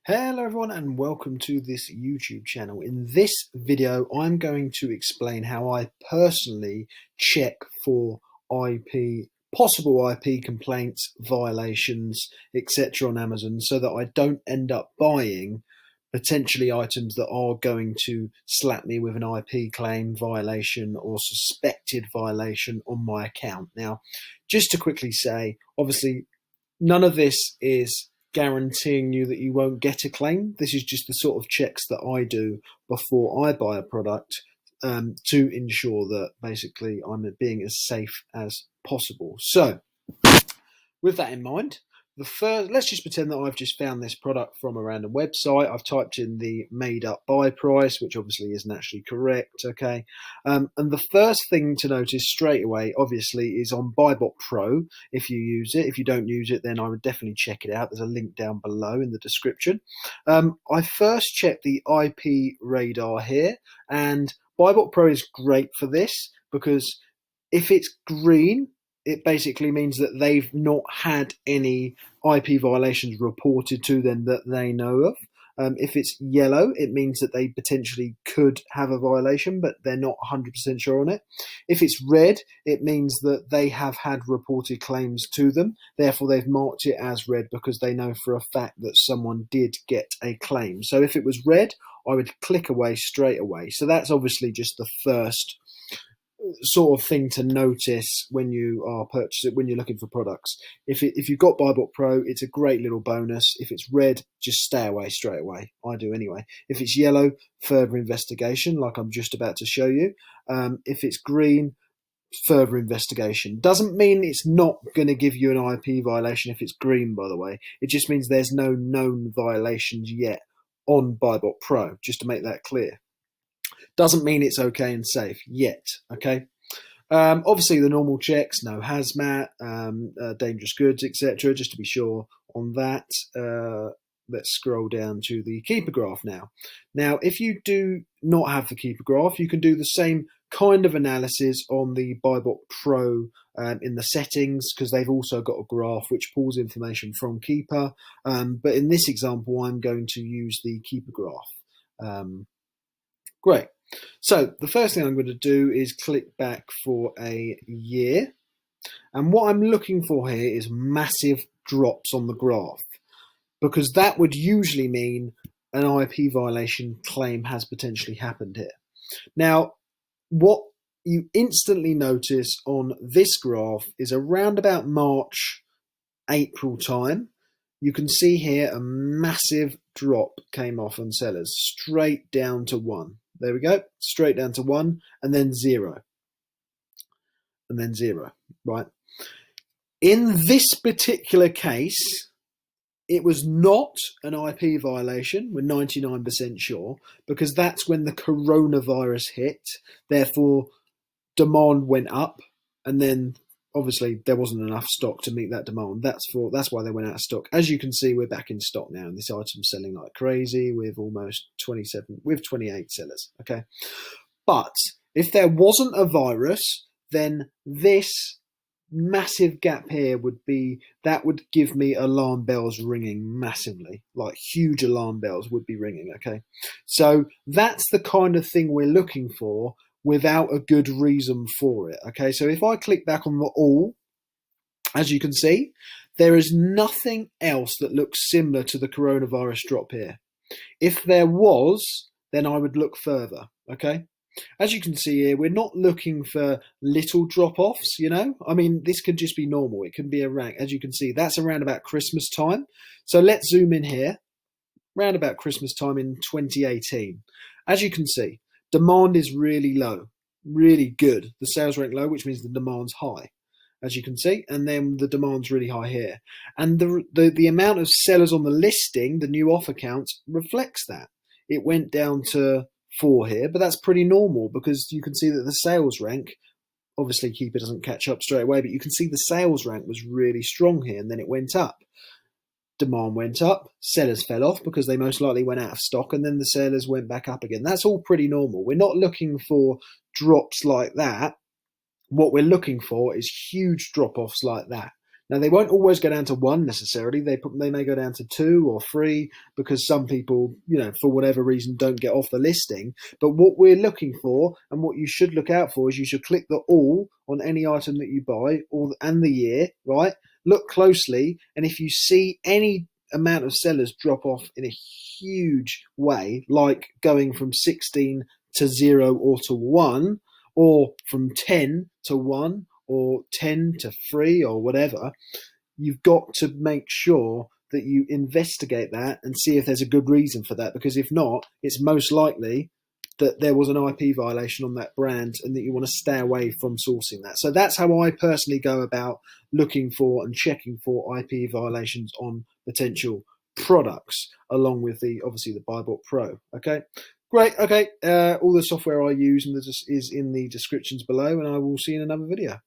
Hello everyone and welcome to this YouTube channel. In this video I'm going to explain how I personally check for possible IP complaints, violations, etc. on Amazon so that I don't end up buying potentially items that are going to slap me with an IP claim, violation or suspected violation on my account. Now, just to quickly say, obviously none of this is guaranteeing you that you won't get a claim. This is just the sort of checks that I do before I buy a product to ensure that basically I'm being as safe as possible. So with that in mind, let's just pretend that I've just found this product from a random website. I've typed in the made up buy price, which obviously isn't actually correct. Okay. And the first thing to notice straight away, obviously, is on Buybot Pro. If you use it, if you don't use it, then I would definitely check it out. There's a link down below in the description. I first checked the IP radar here, and Buybot Pro is great for this because if it's green, it basically means that they've not had any IP violations reported to them that they know of. If it's yellow, it means that they potentially could have a violation, but they're not 100% sure on it. If it's red, it means that they have had reported claims to them. Therefore, they've marked it as red because they know for a fact that someone did get a claim. So if it was red, I would click away straight away. So that's obviously just the first sort of thing to notice when you are purchasing, when you're looking for products. If you've got Buybot Pro, it's a great little bonus. If it's red, just stay away straight away. I do anyway. If it's yellow, further investigation, like I'm just about to show you. If it's green, further investigation. Doesn't mean it's not going to give you an IP violation if it's green, by the way. It just means there's no known violations yet on Buybot Pro, just to make that clear. Doesn't mean it's okay and safe yet, okay? Obviously, the normal checks, no hazmat, dangerous goods, etc., just to be sure on that. Let's scroll down to the keeper graph now. Now, if you do not have the keeper graph, you can do the same kind of analysis on the Buybot Pro in the settings, because they've also got a graph which pulls information from keeper. But in this example, I'm going to use the keeper graph. Great. So the first thing I'm going to do is click back for a year. And what I'm looking for here is massive drops on the graph, because that would usually mean an IP violation claim has potentially happened here. Now, what you instantly notice on this graph is around about March, April time, you can see here a massive drop came off on sellers, straight down to 1. There we go, straight down to 1, and then 0. And then 0, right? In this particular case, it was not an IP violation, we're 99% sure, because that's when the coronavirus hit. Therefore, demand went up, and then obviously there wasn't enough stock to meet that demand. That's why they went out of stock. As you can see, we're back in stock now, and this item's selling like crazy with almost 28 sellers. Okay, but if there wasn't a virus, then this massive gap here would give me alarm bells ringing massively, like huge alarm bells would be ringing. Okay, so that's the kind of thing we're looking for without a good reason for it. Okay, so if I click back on the all, as you can see, there is nothing else that looks similar to the coronavirus drop here. If there was, then I would look further. Okay, as you can see here, we're not looking for little drop-offs, you know? I mean, this could just be normal. It can be a rank. As you can see, that's around about Christmas time. So let's zoom in here, around about Christmas time in 2018. As you can see, demand is really low, really good. The sales rank low, which means the demand's high, as you can see, and then the demand's really high here. And the amount of sellers on the listing, the new offer counts, reflects that. It went down to 4 here, but that's pretty normal because you can see that the sales rank, obviously keeper doesn't catch up straight away, but you can see the sales rank was really strong here, and then it went up. Demand went up, sellers fell off because they most likely went out of stock, and then the sellers went back up again. That's all pretty normal. We're not looking for drops like that. What we're looking for is huge drop-offs like that. Now, they won't always go down to 1 necessarily. They may go down to 2 or 3 because some people, for whatever reason, don't get off the listing. But what we're looking for and what you should look out for is you should click the all on any item that you buy and the year, right? Look closely, and if you see any amount of sellers drop off in a huge way, like going from 16 to 0 or to 1, or from 10 to 1 or 10 to 3 or whatever, you've got to make sure that you investigate that and see if there's a good reason for that, because if not, it's most likely that there was an IP violation on that brand and that you want to stay away from sourcing that. So that's how I personally go about looking for and checking for IP violations on potential products, along with obviously the Buybot Pro. Okay, great. Okay, all the software I use is in the descriptions below, and I will see you in another video.